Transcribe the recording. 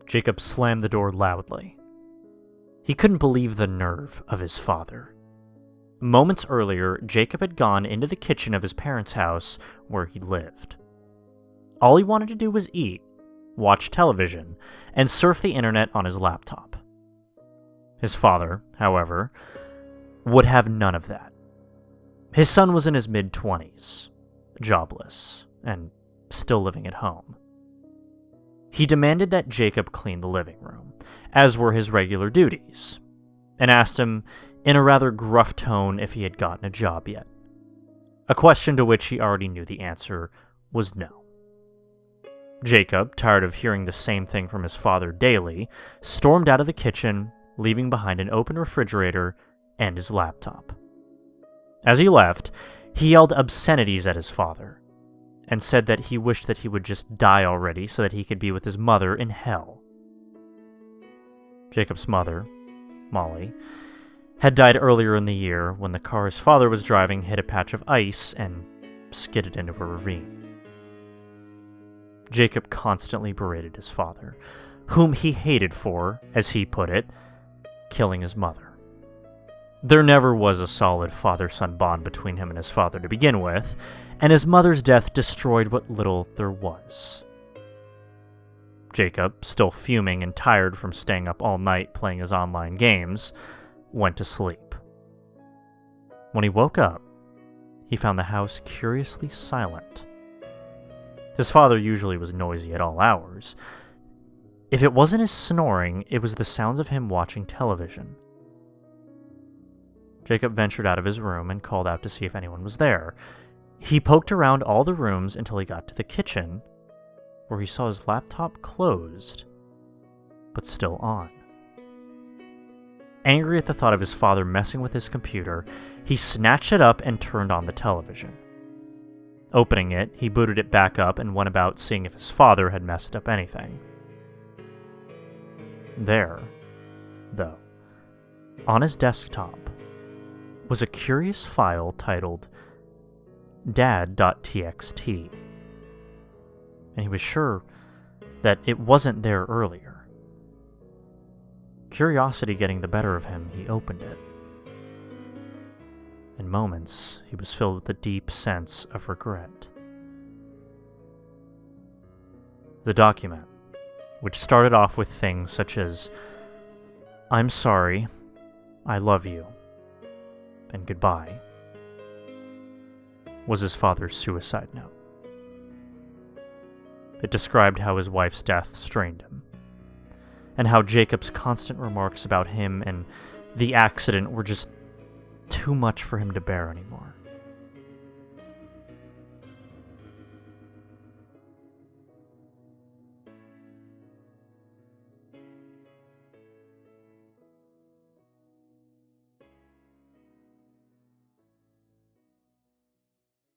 Jacob slammed the door loudly. He couldn't believe the nerve of his father. Moments earlier, Jacob had gone into the kitchen of his parents' house where he lived. All he wanted to do was eat, watch television, and surf the internet on his laptop. His father, however, would have none of that. His son was in his mid-20s, jobless, and still living at home. He demanded that Jacob clean the living room, as were his regular duties, and asked him in a rather gruff tone if he had gotten a job yet. A question to which he already knew the answer was no. Jacob, tired of hearing the same thing from his father daily, stormed out of the kitchen, leaving behind an open refrigerator and his laptop. As he left, he yelled obscenities at his father, and said that he wished that he would just die already so that he could be with his mother in hell. Jacob's mother, Molly, had died earlier in the year when the car his father was driving hit a patch of ice and skidded into a ravine. Jacob constantly berated his father, whom he hated for, as he put it, killing his mother. There never was a solid father-son bond between him and his father to begin with, and his mother's death destroyed what little there was. Jacob, still fuming and tired from staying up all night playing his online games, went to sleep. When he woke up, he found the house curiously silent. His father usually was noisy at all hours. If it wasn't his snoring, it was the sounds of him watching television. Jacob ventured out of his room and called out to see if anyone was there. He poked around all the rooms until he got to the kitchen, where he saw his laptop closed, but still on. Angry at the thought of his father messing with his computer, he snatched it up and turned on the television. Opening it, he booted it back up and went about seeing if his father had messed up anything. There, though, on his desktop, was a curious file titled Dad.txt, and he was sure that it wasn't there earlier. Curiosity getting the better of him, he opened it. In moments, he was filled with a deep sense of regret. The document, which started off with things such as, "I'm sorry, I love you, and goodbye," was his father's suicide note. It described how his wife's death strained him, and how Jacob's constant remarks about him and the accident were just too much for him to bear anymore.